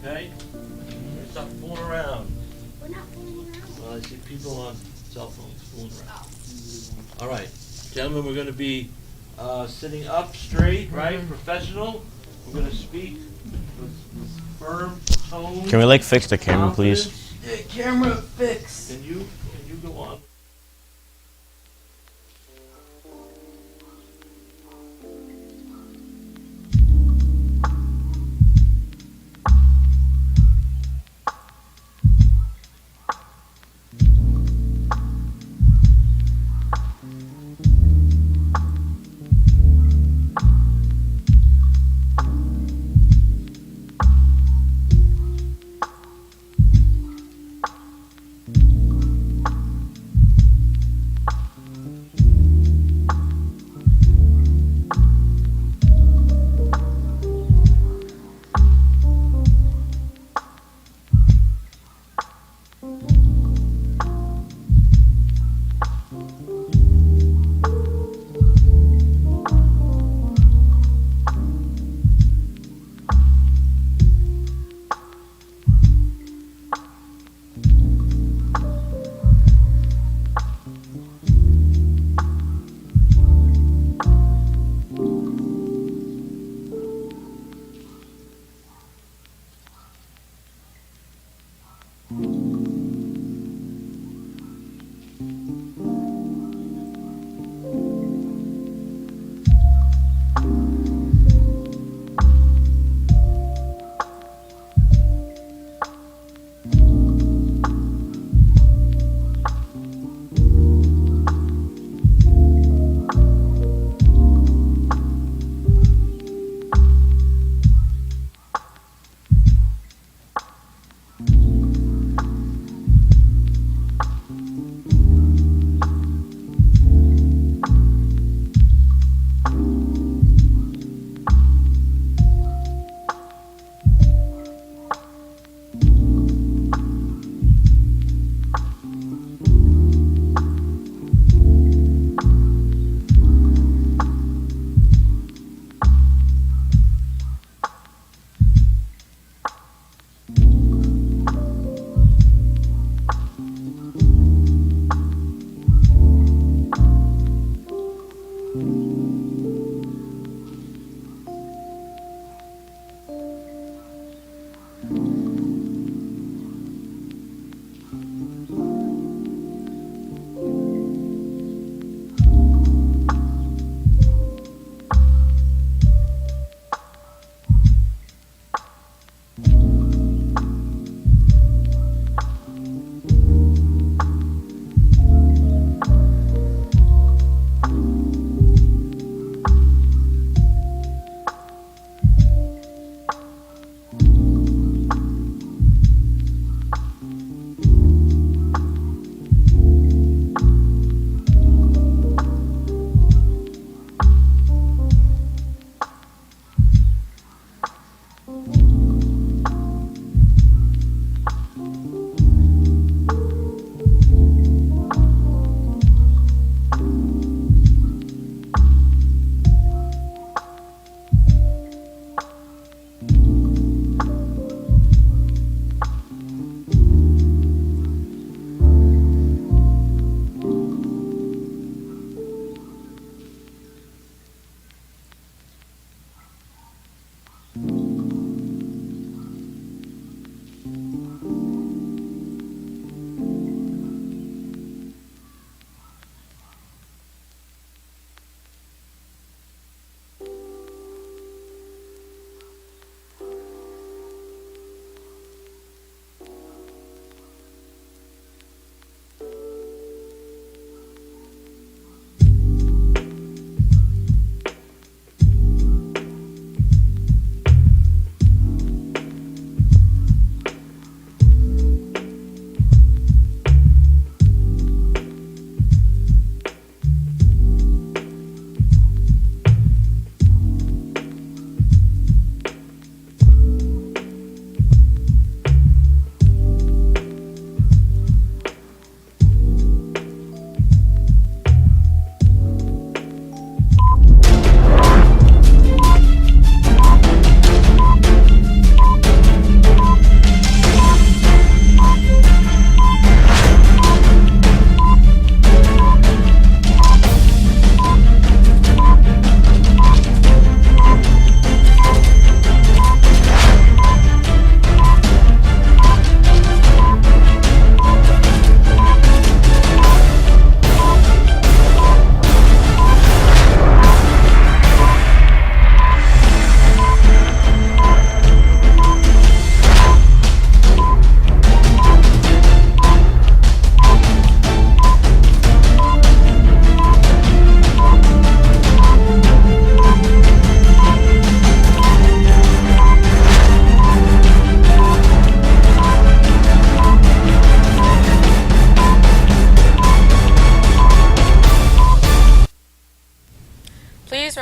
Okay? Stop fooling around. We're not fooling around. Well, I see people on cell phones fooling around. All right, gentlemen, we're gonna be sitting up straight, right? Professional. We're gonna speak with firm tone. Can we like fix the camera, please? confidence. Yeah, camera fix. Can you go on?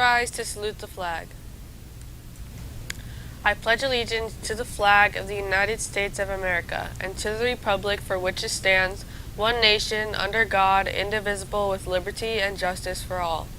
rise to salute the flag. I pledge allegiance to the flag of the United States of America and to the republic for which it stands, one nation, under God, indivisible, with liberty and justice for all.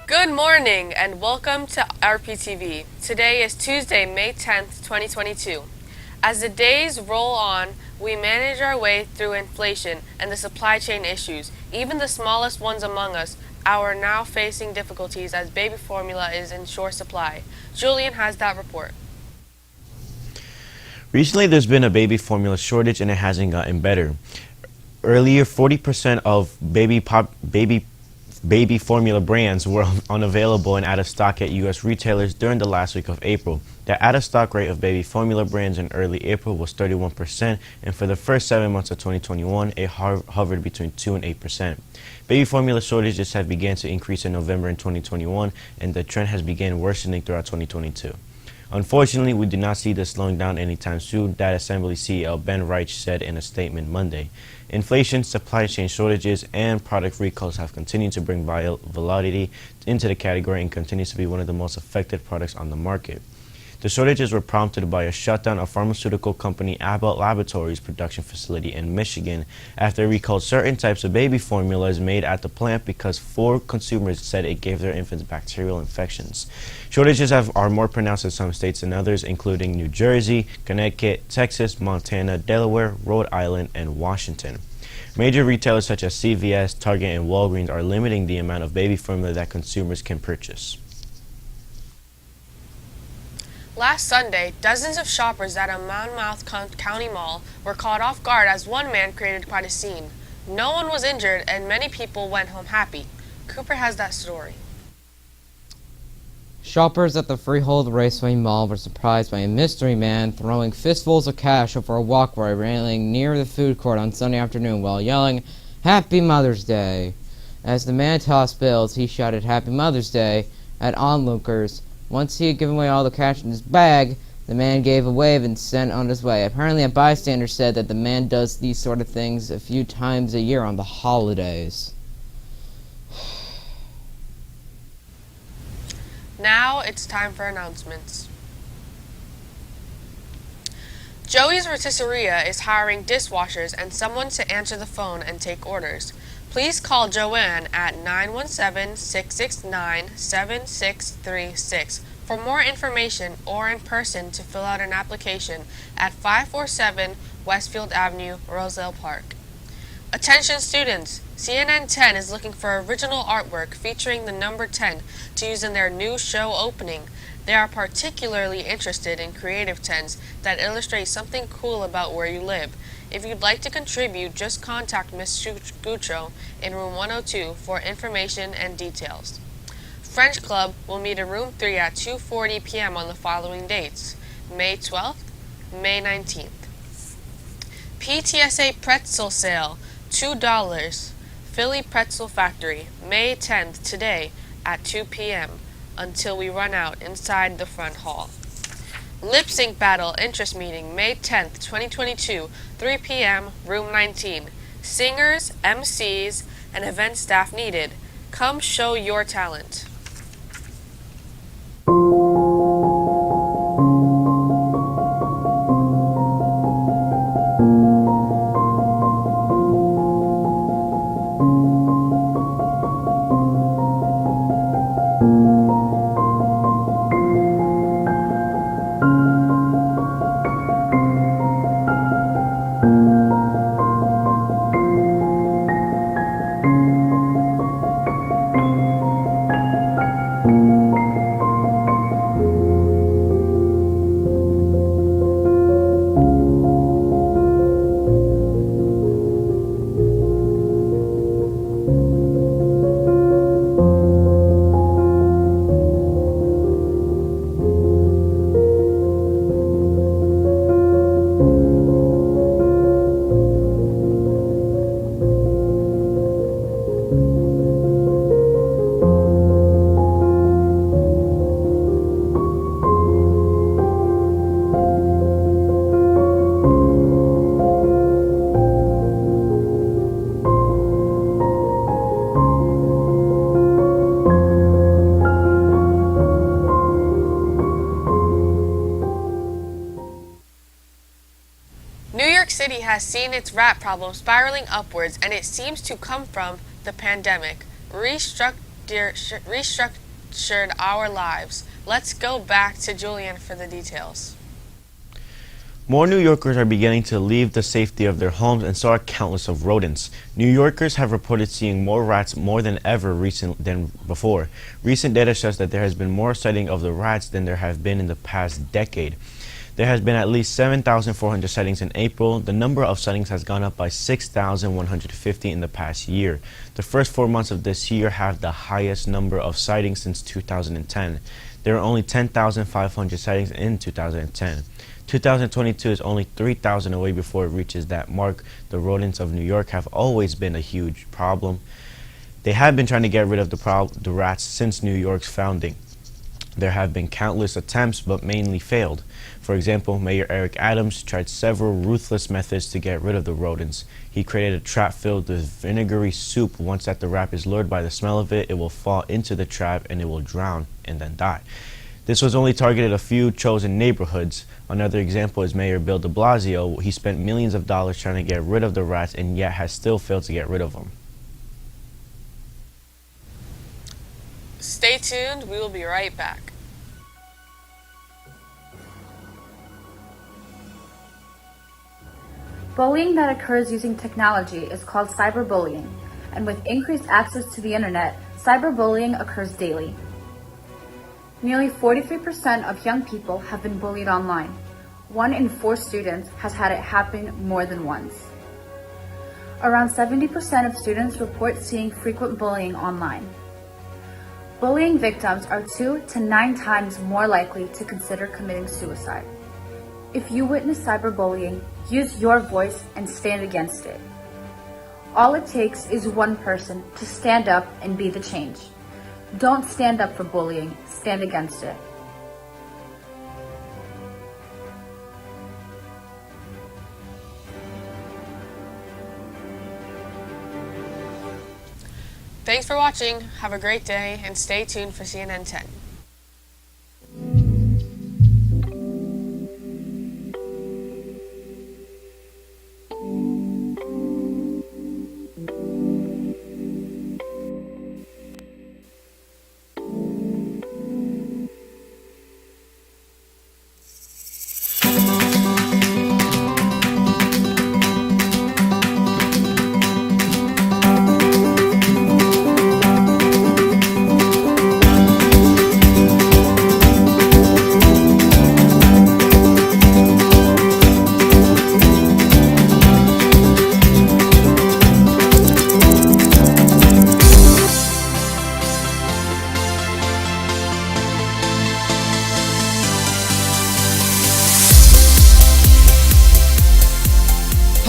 Good morning and welcome to RPtv. Today is Tuesday, May 10th, 2022. As the days roll on, we manage our way through inflation and the supply chain issues. Even the smallest ones among us are now facing difficulties as baby formula is in short supply. Julian has that report. Recently, there's been a baby formula shortage and it hasn't gotten better. Earlier, 40% of baby formula brands were unavailable and out of stock at U.S. retailers during the last week of April. The out-of-stock rate of baby formula brands in early April was 31%, and for the first 7 months of 2021, it hovered between 2 and 8%. Baby formula shortages have begun to increase in November in 2021, and the trend has begun worsening throughout 2022. Unfortunately, we do not see this slowing down anytime soon, that Assembly CEO Ben Reich said in a statement Monday. Inflation, supply chain shortages, and product recalls have continued to bring volatility into the category and continues to be one of the most affected products on the market. The shortages were prompted by a shutdown of pharmaceutical company Abbott Laboratories production facility in Michigan after it recalled certain types of baby formulas made at the plant because 4 consumers said it gave their infants bacterial infections. Shortages are more pronounced in some states than others, including New Jersey, Connecticut, Texas, Montana, Delaware, Rhode Island, and Washington. Major retailers such as CVS, Target, and Walgreens are limiting the amount of baby formula that consumers can purchase. Last Sunday, dozens of shoppers at a Monmouth County mall were caught off guard as one man created quite a scene. No one was injured and many people went home happy. Cooper has that story. Shoppers at the Freehold Raceway Mall were surprised by a mystery man throwing fistfuls of cash over a walkway railing near the food court on Sunday afternoon while yelling, "Happy Mother's Day!" As the man tossed bills, he shouted "Happy Mother's Day" at onlookers. Once he had given away all the cash in his bag, the man gave a wave and sent on his way. Apparently, a bystander said that the man does these sort of things a few times a year on the holidays. Now it's time for announcements. Joey's Rotisseria is hiring dishwashers and someone to answer the phone and take orders. Please call Joanne at 917-669-7636 for more information or in person to fill out an application at 547 Westfield Avenue, Roselle Park. Attention students! CNN 10 is looking for original artwork featuring the number 10 to use in their new show opening. They are particularly interested in creative 10s that illustrate something cool about where you live. If you'd like to contribute, just contact Ms. Gucho in room 102 for information and details. French Club will meet in room 3 at 2:40 p.m. on the following dates: May 12th, May 19th. PTSA Pretzel Sale, $2. Philly Pretzel Factory, May 10th, today at 2 p.m. until we run out inside the front hall. Lip Sync Battle Interest Meeting, May 10th, 2022, 3 p.m., room 19. Singers, MCs, and event staff needed. Come show your talent. has seen its rat problem spiraling upwards, and it seems to come from the pandemic. Restructured our lives. Let's go back to Julian for the details. More New Yorkers are beginning to leave the safety of their homes, and so are countless of rodents. New Yorkers have reported seeing more rats more than ever than before. Recent data shows that there has been more sighting of the rats than there have been in the past decade. There has been at least 7,400 sightings in April. The number of sightings has gone up by 6,150 in the past year. The first 4 months of this year have the highest number of sightings since 2010. There were only 10,500 sightings in 2010. 2022 is only 3,000 away before it reaches that mark. The rodents of New York have always been a huge problem. They have been trying to get rid of the rats since New York's founding. There have been countless attempts, but mainly failed. For example, Mayor Eric Adams tried several ruthless methods to get rid of the rodents. He created a trap filled with vinegary soup. Once that the rat is lured by the smell of it, it will fall into the trap and it will drown and then die. This was only targeted a few chosen neighborhoods. Another example is Mayor Bill de Blasio. He spent millions of dollars trying to get rid of the rats and yet has still failed to get rid of them. Stay tuned, we will be right back. Bullying that occurs using technology is called cyberbullying, and with increased access to the internet, cyberbullying occurs daily. Nearly 43% of young people have been bullied online. 1 in 4 students has had it happen more than once. Around 70% of students report seeing frequent bullying online. Bullying victims are 2 to 9 times more likely to consider committing suicide. If you witness cyberbullying, use your voice and stand against it. All it takes is one person to stand up and be the change. Don't stand up for bullying, stand against it. Thanks for watching, have a great day, and stay tuned for CNN 10.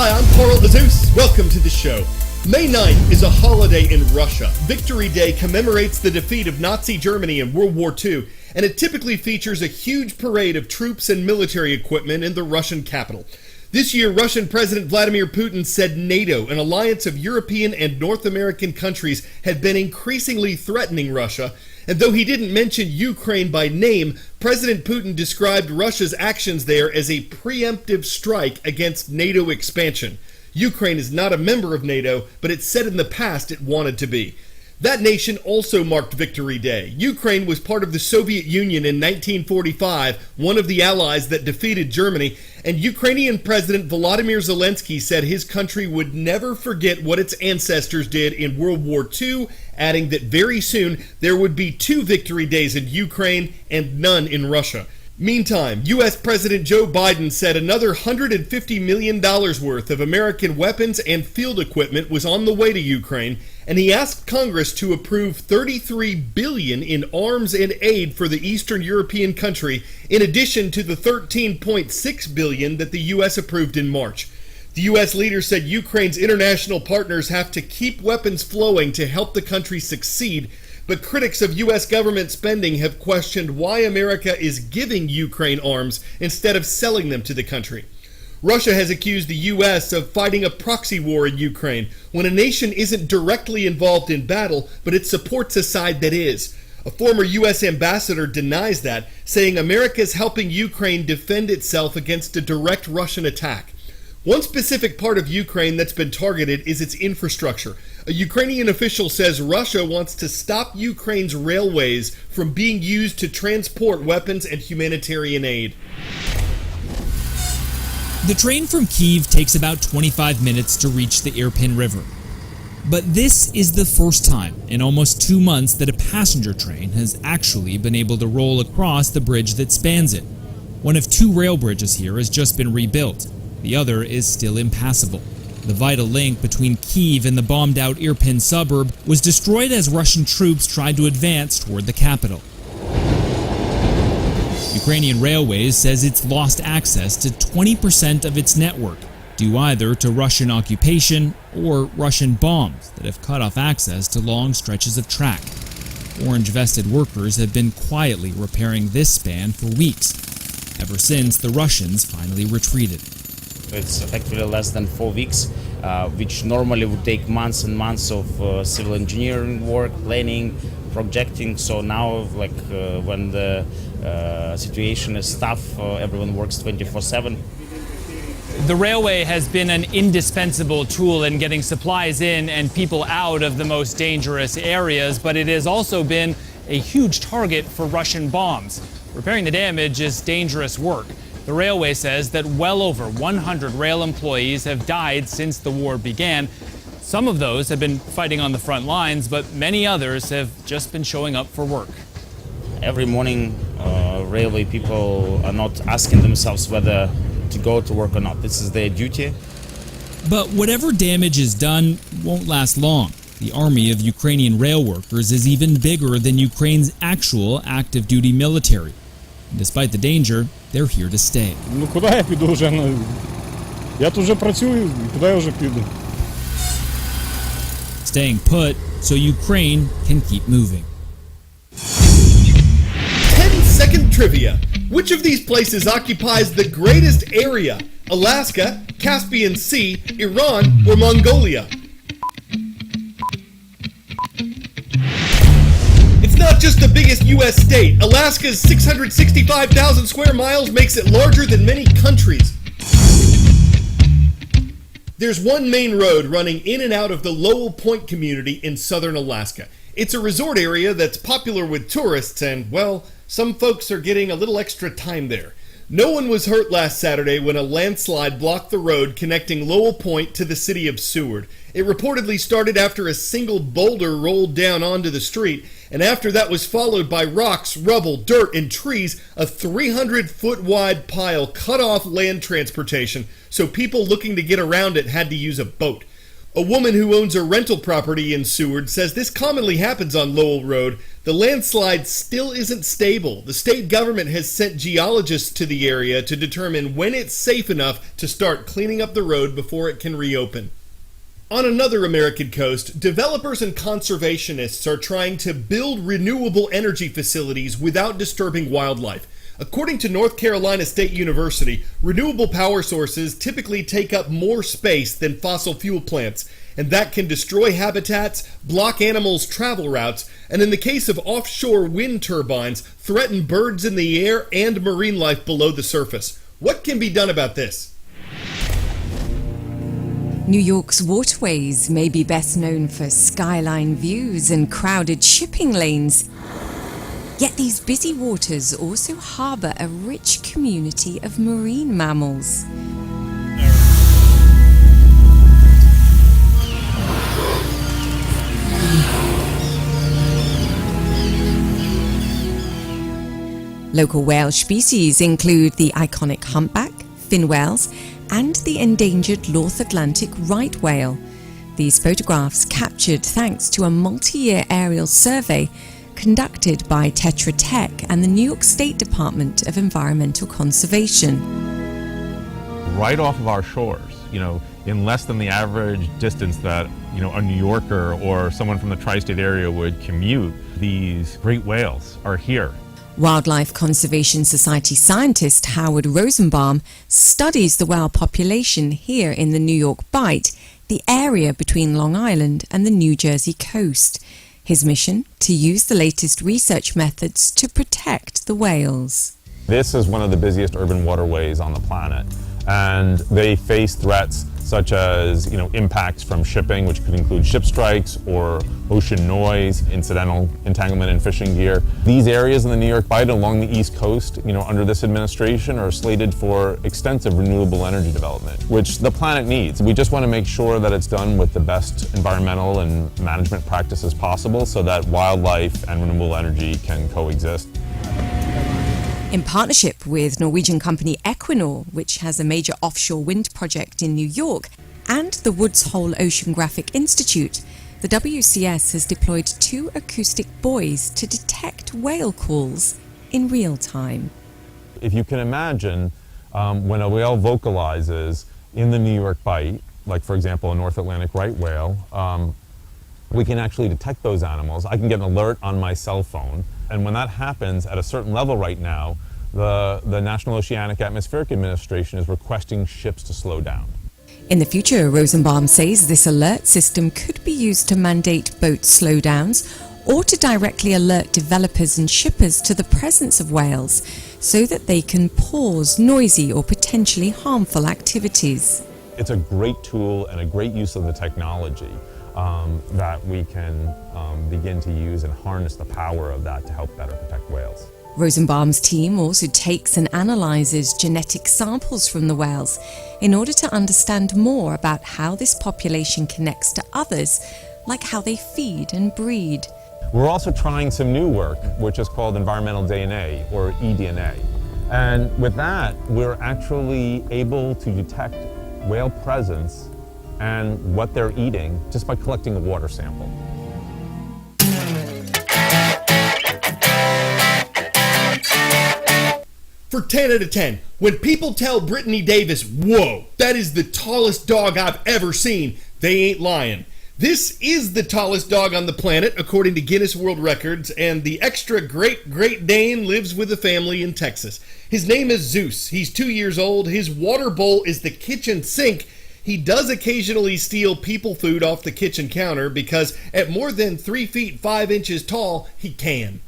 Hi, I'm Carl the Zeus. Welcome to the show. May 9th is a holiday in Russia. Victory Day commemorates the defeat of Nazi Germany in World War II, and it typically features a huge parade of troops and military equipment in the Russian capital. This year, Russian President Vladimir Putin said NATO, an alliance of European and North American countries, had been increasingly threatening Russia. And though he didn't mention Ukraine by name, President Putin described Russia's actions there as a preemptive strike against NATO expansion. Ukraine is not a member of NATO, but it said in the past it wanted to be. That nation also marked Victory Day. Ukraine was part of the Soviet Union in 1945, one of the allies that defeated Germany, and Ukrainian President Volodymyr Zelensky said his country would never forget what its ancestors did in World War II, adding that very soon there would be 2 Victory Days in Ukraine and none in Russia. Meantime, U.S. President Joe Biden said another $150 million worth of American weapons and field equipment was on the way to Ukraine, and he asked Congress to approve $33 billion in arms and aid for the Eastern European country, in addition to the $13.6 billion that the U.S. approved in March. The U.S. leader said Ukraine's international partners have to keep weapons flowing to help the country succeed, but critics of U.S. government spending have questioned why America is giving Ukraine arms instead of selling them to the country. Russia has accused the U.S. of fighting a proxy war in Ukraine when a nation isn't directly involved in battle, but it supports a side that is. A former U.S. ambassador denies that, saying America is helping Ukraine defend itself against a direct Russian attack. One specific part of Ukraine that's been targeted is its infrastructure. A Ukrainian official says Russia wants to stop Ukraine's railways from being used to transport weapons and humanitarian aid. The train from Kyiv takes about 25 minutes to reach the Irpin River. But this is the first time in almost 2 months that a passenger train has actually been able to roll across the bridge that spans it. One of 2 rail bridges here has just been rebuilt. The other is still impassable. The vital link between Kyiv and the bombed-out Irpin suburb was destroyed as Russian troops tried to advance toward the capital. Ukrainian Railways says it's lost access to 20% of its network, due either to Russian occupation or Russian bombs that have cut off access to long stretches of track. Orange-vested workers have been quietly repairing this span for weeks, ever since the Russians finally retreated. It's effectively less than 4 weeks, which normally would take months and months of civil engineering work, planning, projecting. So now, when the situation is tough, everyone works 24/7. The railway has been an indispensable tool in getting supplies in and people out of the most dangerous areas, but it has also been a huge target for Russian bombs. Repairing the damage is dangerous work. The railway says that well over 100 rail employees have died since the war began. Some of those have been fighting on the front lines, but many others have just been showing up for work. Every morning, railway people are not asking themselves whether to go to work or not. This is their duty. But whatever damage is done won't last long. The army of Ukrainian rail workers is even bigger than Ukraine's actual active duty military. And despite the danger, they're here to stay. Ну куди я піду вже? Я тут вже працюю, куди я вже піду? Staying put so Ukraine can keep moving. 10-second trivia. Which of these places occupies the greatest area? Alaska, Caspian Sea, Iran, or Mongolia? It's not just the biggest U.S. state. Alaska's 665,000 square miles makes it larger than many countries. There's one main road running in and out of the Lowell Point community in southern Alaska. It's a resort area that's popular with tourists and, well, some folks are getting a little extra time there. No one was hurt last Saturday when a landslide blocked the road connecting Lowell Point to the city of Seward. It reportedly started after a single boulder rolled down onto the street, and after that was followed by rocks, rubble, dirt, and trees, a 300-foot-wide pile cut off land transportation, so people looking to get around it had to use a boat. A woman who owns a rental property in Seward says this commonly happens on Lowell Road. The landslide still isn't stable. The state government has sent geologists to the area to determine when it's safe enough to start cleaning up the road before it can reopen. On another American coast, developers and conservationists are trying to build renewable energy facilities without disturbing wildlife. According to North Carolina State University, renewable power sources typically take up more space than fossil fuel plants, and that can destroy habitats, block animals' travel routes, and in the case of offshore wind turbines, threaten birds in the air and marine life below the surface. What can be done about this? New York's waterways may be best known for skyline views and crowded shipping lanes. Yet these busy waters also harbour a rich community of marine mammals. Local whale species include the iconic humpback, fin whales, and the endangered North Atlantic right whale. These photographs captured thanks to a multi-year aerial survey conducted by Tetra Tech and the New York State Department of Environmental Conservation. Right off of our shores, in less than the average distance that, a New Yorker or someone from the tri-state area would commute, these great whales are here. Wildlife Conservation Society scientist Howard Rosenbaum studies the whale population here in the New York Bight, the area between Long Island and the New Jersey coast. His mission, to use the latest research methods to protect the whales. This is one of the busiest urban waterways on the planet, and they face threats such as impacts from shipping, which could include ship strikes or ocean noise, incidental entanglement in fishing gear. These areas in the New York Bight along the East Coast, under this administration are slated for extensive renewable energy development, which the planet needs. We just want to make sure that it's done with the best environmental and management practices possible so that wildlife and renewable energy can coexist. In partnership with Norwegian company Equinor, which has a major offshore wind project in New York, and the Woods Hole Oceanographic Institute, the WCS has deployed 2 acoustic buoys to detect whale calls in real time. If you can imagine, when a whale vocalizes in the New York Bight, like for example a North Atlantic right whale, we can actually detect those animals. I can get an alert on my cell phone, and when that happens at a certain level right now, the National Oceanic Atmospheric Administration is requesting ships to slow down. In the future, Rosenbaum says this alert system could be used to mandate boat slowdowns or to directly alert developers and shippers to the presence of whales so that they can pause noisy or potentially harmful activities. It's a great tool and a great use of the technology that we can begin to use and harness the power of that to help better protect whales. Rosenbaum's team also takes and analyzes genetic samples from the whales in order to understand more about how this population connects to others, like how they feed and breed. We're also trying some new work, which is called environmental DNA, or eDNA. And with that, we're actually able to detect whale presence and what they're eating just by collecting a water sample. For 10 out of 10, when people tell Brittany Davis, whoa, that is the tallest dog I've ever seen, they ain't lying. This is the tallest dog on the planet, according to Guinness World Records, and the extra Great Dane lives with a family in Texas. His name is Zeus. He's 2 years old. His water bowl is the kitchen sink. He does occasionally steal people food off the kitchen counter because at more than 3 feet 5 inches tall, he can.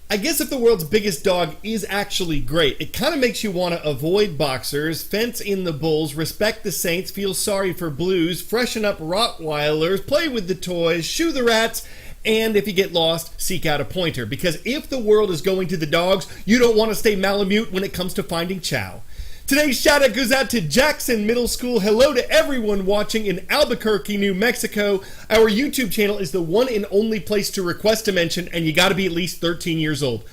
I guess if the world's biggest dog is actually great, it kind of makes you want to avoid boxers, fence in the bulls, respect the saints, feel sorry for blues, freshen up Rottweilers, play with the toys, shoo the rats, and if you get lost, seek out a pointer. Because if the world is going to the dogs, you don't want to stay Malamute when it comes to finding chow. Today's shout out goes out to Jackson Middle School. Hello to everyone watching in Albuquerque, New Mexico. Our YouTube channel is the one and only place to request a mention, and you got to be at least 13 years old.